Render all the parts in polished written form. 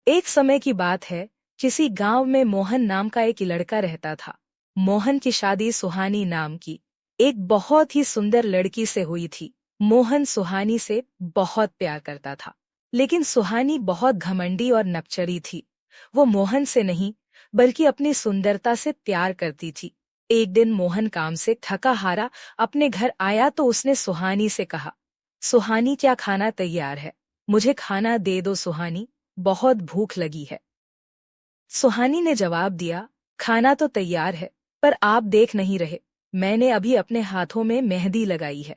एक समय की बात है, किसी गांव में मोहन नाम का एक लड़का रहता था। मोहन की शादी सुहानी नाम की एक बहुत ही सुंदर लड़की से हुई थी। मोहन सुहानी से बहुत प्यार करता था, लेकिन सुहानी बहुत घमंडी और नकचरी थी। वो मोहन से नहीं, बल्कि अपनी सुंदरता से प्यार करती थी। एक दिन मोहन काम से थका हारा अपने घर आया तो उसने सुहानी से कहा, सुहानी क्या खाना तैयार है? मुझे खाना दे दो सुहानी, बहुत भूख लगी है। सुहानी ने जवाब दिया, खाना तो तैयार है, पर आप देख नहीं रहे, मैंने अभी अपने हाथों में मेहंदी लगाई है,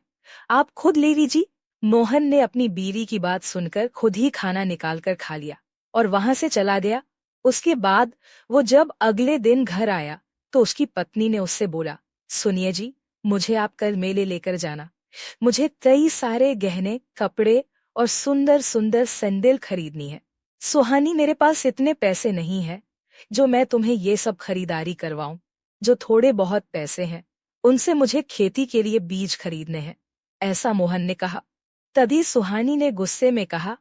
आप खुद ले लीजिए। मोहन ने अपनी बीवी की बात सुनकर खुद ही खाना निकालकर खा लिया और वहां से चला गया। उसके बाद वो जब अगले दिन घर आया तो उसकी पत्नी ने उससे बोला, सुनिए जी, मुझे आप कल मेले लेकर जाना। मुझे कई सारे गहने, कपड़े और सुंदर सुंदर सैंडल खरीदनी है। सुहानी, मेरे पास इतने पैसे नहीं हैं जो मैं तुम्हें ये सब खरीदारी करवाऊं। जो थोड़े बहुत पैसे हैं उनसे मुझे खेती के लिए बीज खरीदने हैं, ऐसा मोहन ने कहा। तभी सुहानी ने गुस्से में कहा,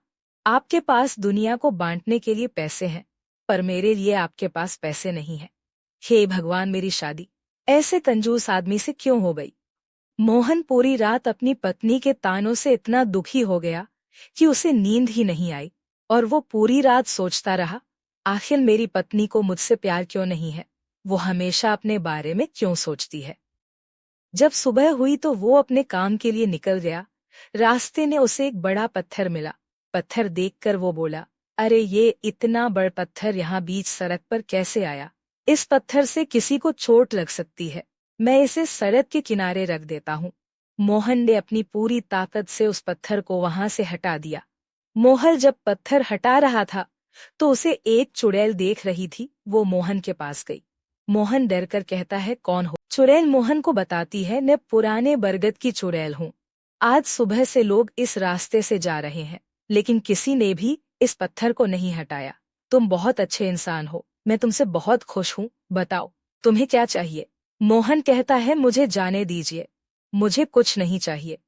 आपके पास दुनिया को बांटने के लिए पैसे हैं, पर मेरे लिए आपके पास पैसे नहीं हैं। हे भगवान, मेरी शादी ऐसे कंजूस आदमी से क्यों हो गई? मोहन पूरी रात अपनी पत्नी के तानों से इतना दुखी हो गया कि उसे नींद ही नहीं आई और वो पूरी रात सोचता रहा, आखिर मेरी पत्नी को मुझसे प्यार क्यों नहीं है? वो हमेशा अपने बारे में क्यों सोचती है? जब सुबह हुई तो वो अपने काम के लिए निकल गया। रास्ते में उसे एक बड़ा पत्थर मिला। पत्थर देखकर वो बोला, अरे ये इतना बड़ा पत्थर यहाँ बीच सड़क पर कैसे आया? इस पत्थर से किसी को चोट लग सकती है, मैं इसे सड़क के किनारे रख देता हूँ। मोहन ने अपनी पूरी ताकत से उस पत्थर को वहां से हटा दिया। मोहन जब पत्थर हटा रहा था तो उसे एक चुड़ैल देख रही थी। वो मोहन के पास गई। मोहन डरकर कहता है, कौन हो? चुड़ैल मोहन को बताती है, मैं पुराने बरगद की चुड़ैल हूँ। आज सुबह से लोग इस रास्ते से जा रहे हैं, लेकिन किसी ने भी इस पत्थर को नहीं हटाया। तुम बहुत अच्छे इंसान हो, मैं तुमसे बहुत खुश हूँ। बताओ, तुम्हें क्या चाहिए? मोहन कहता है, मुझे जाने दीजिए, मुझे कुछ नहीं चाहिए।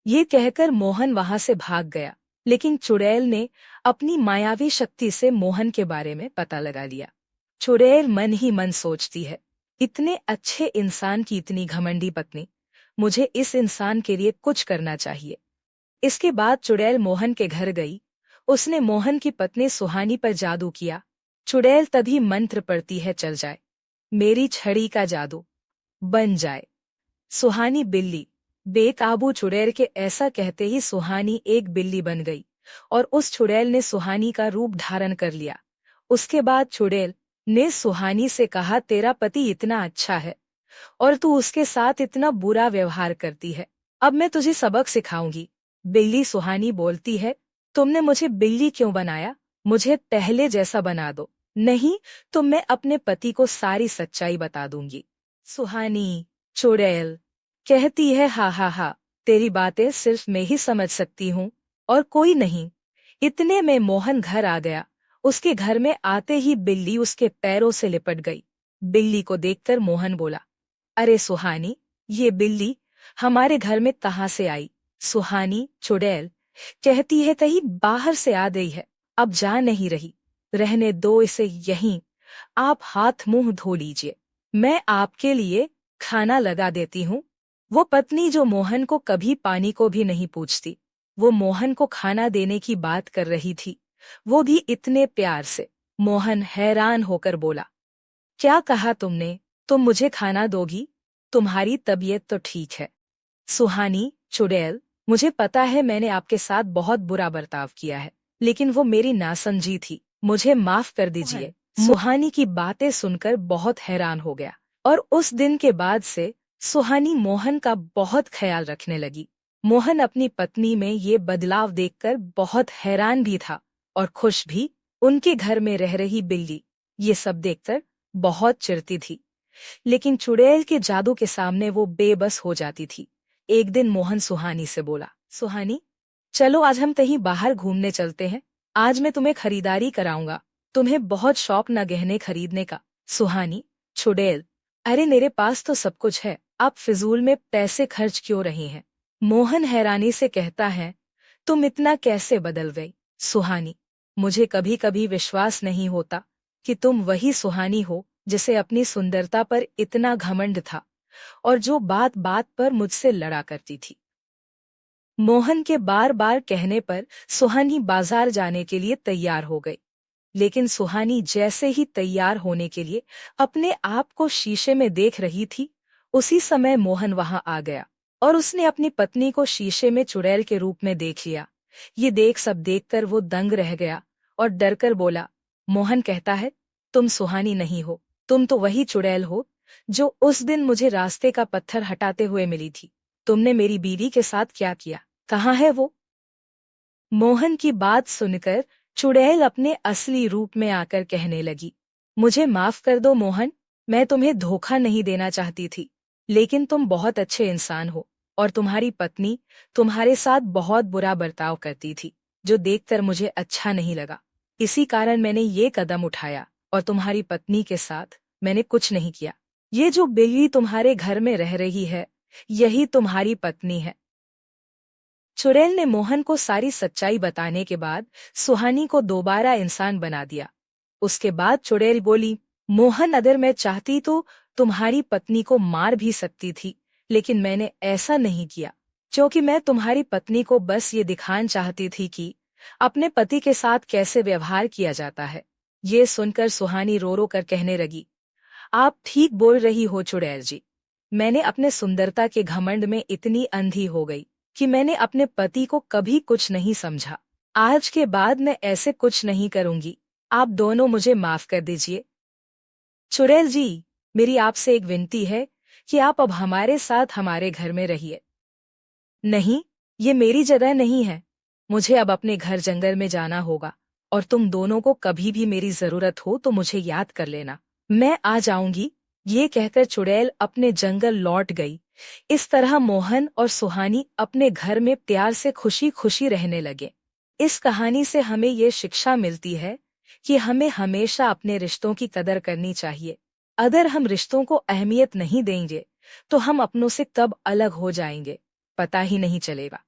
ये कहकर मोहन वहां से भाग गया, लेकिन चुड़ैल ने अपनी मायावी शक्ति से मोहन के बारे में पता लगा लिया। चुड़ैल मन ही मन सोचती है, इतने अच्छे इंसान की इतनी घमंडी पत्नी, मुझे इस इंसान के लिए कुछ करना चाहिए। इसके बाद चुड़ैल मोहन के घर गई। उसने मोहन की पत्नी सुहानी पर जादू किया। चुड़ैल तभी मंत्र पढ़ती है, चल जाए मेरी छड़ी का जादू, बन जाए सुहानी बिल्ली। बेकाबू चुड़ैल के ऐसा कहते ही सुहानी एक बिल्ली बन गई और उस चुड़ैल ने सुहानी का रूप धारण कर लिया। उसके बाद चुड़ैल ने सुहानी से कहा, तेरा पति इतना अच्छा है और तू उसके साथ इतना बुरा व्यवहार करती है, अब मैं तुझे सबक सिखाऊंगी। बिल्ली सुहानी बोलती है, तुमने मुझे बिल्ली क्यों बनाया? मुझे पहले जैसा बना दो, नहीं तो मैं अपने पति को सारी सच्चाई बता दूंगी। सुहानी चुड़ैल कहती है, हा हा हा, तेरी बातें सिर्फ मैं ही समझ सकती हूँ और कोई नहीं। इतने में मोहन घर आ गया। उसके घर में आते ही बिल्ली उसके पैरों से लिपट गई। बिल्ली को देखकर मोहन बोला, अरे सुहानी, ये बिल्ली हमारे घर में कहाँ से आई? सुहानी चुड़ैल कहती है, कहीं बाहर से आ गई है, अब जा नहीं रही, रहने दो इसे यहीं। आप हाथ मुंह धो लीजिए, मैं आपके लिए खाना लगा देती हूँ। वो पत्नी जो मोहन को कभी पानी को भी नहीं पूछती, वो मोहन को खाना देने की बात कर रही थी, वो भी इतने प्यार से। मोहन हैरान होकर बोला, क्या कहा तुमने? तुम मुझे खाना दोगी? तुम्हारी तबीयत तो ठीक है। सुहानी चुड़ैल, मुझे पता है मैंने आपके साथ बहुत बुरा बर्ताव किया है, लेकिन वो मेरी नासमझी थी, मुझे माफ कर दीजिए। सुहानी की बातें सुनकर बहुत हैरान हो गया और उस दिन के बाद से सुहानी मोहन का बहुत ख्याल रखने लगी। मोहन अपनी पत्नी में ये बदलाव देखकर बहुत हैरान भी था और खुश भी। उनके घर में रह रही बिल्ली ये सब देखकर बहुत चिढ़ती थी, लेकिन चुड़ैल के जादू के सामने वो बेबस हो जाती थी। एक दिन मोहन सुहानी से बोला, सुहानी, चलो आज हम कहीं बाहर घूमने चलते हैं, आज मैं तुम्हें खरीदारी कराऊंगा, तुम्हें बहुत शौक न गहने खरीदने का। सुहानी चुड़ैल, अरे मेरे पास तो सब कुछ है, आप फिजूल में पैसे खर्च क्यों रही हैं? मोहन हैरानी से कहता है, तुम इतना कैसे बदल गई? सुहानी मुझे कभी कभी विश्वास नहीं होता कि तुम वही सुहानी हो जिसे अपनी सुंदरता पर इतना घमंड था और जो बात बात पर मुझसे लड़ा करती थी। मोहन के बार बार कहने पर सुहानी बाजार जाने के लिए तैयार हो गई। लेकिन सुहानी जैसे ही तैयार होने के लिए अपने आप को शीशे में देख रही थी, उसी समय मोहन वहां आ गया और उसने अपनी पत्नी को शीशे में चुड़ैल के रूप में देख लिया। ये सब देखकर वो दंग रह गया और डरकर बोला, मोहन कहता है, तुम सुहानी नहीं हो, तुम तो वही चुड़ैल हो जो उस दिन मुझे रास्ते का पत्थर हटाते हुए मिली थी। तुमने मेरी बीवी के साथ क्या किया? कहाँ है वो? मोहन की बात सुनकर चुड़ैल अपने असली रूप में आकर कहने लगी, मुझे माफ कर दो मोहन, मैं तुम्हें धोखा नहीं देना चाहती थी, लेकिन तुम बहुत अच्छे इंसान हो और तुम्हारी पत्नी तुम्हारे साथ बहुत बुरा बर्ताव करती थी, जो देखकर मुझे अच्छा नहीं लगा। इसी कारण मैंने ये कदम उठाया और तुम्हारी पत्नी के साथ मैंने कुछ नहीं किया। ये जो बिल्ली तुम्हारे घर में रह रही है, यही तुम्हारी पत्नी है। चुड़ैल ने मोहन को सारी सच्चाई बताने के बाद सुहानी को दोबारा इंसान बना दिया। उसके बाद चुड़ैल बोली, मोहन, अगर मैं चाहती तो तुम्हारी पत्नी को मार भी सकती थी, लेकिन मैंने ऐसा नहीं किया, क्योंकि मैं तुम्हारी पत्नी को बस ये दिखाना चाहती थी कि अपने पति के साथ कैसे व्यवहार किया जाता है। ये सुनकर सुहानी रो रो कर कहने लगी, आप ठीक बोल रही हो चुड़ैल जी, मैंने अपने सुंदरता के घमंड में इतनी अंधी हो गई कि मैंने अपने पति को कभी कुछ नहीं समझा। आज के बाद मैं ऐसे कुछ नहीं करूंगी, आप दोनों मुझे माफ कर दीजिए। चुड़ैल जी, मेरी आपसे एक विनती है कि आप अब हमारे साथ हमारे घर में रहिए। नहीं, ये मेरी जगह नहीं है, मुझे अब अपने घर जंगल में जाना होगा और तुम दोनों को कभी भी मेरी जरूरत हो तो मुझे याद कर लेना, मैं आ जाऊंगी। ये कहकर चुड़ैल अपने जंगल लौट गई। इस तरह मोहन और सुहानी अपने घर में प्यार से खुशी खुशी रहने लगे। इस कहानी से हमें ये शिक्षा मिलती है कि हमें हमेशा अपने रिश्तों की कदर करनी चाहिए। अगर हम रिश्तों को अहमियत नहीं देंगे तो हम अपनों से कब अलग हो जाएंगे, पता ही नहीं चलेगा।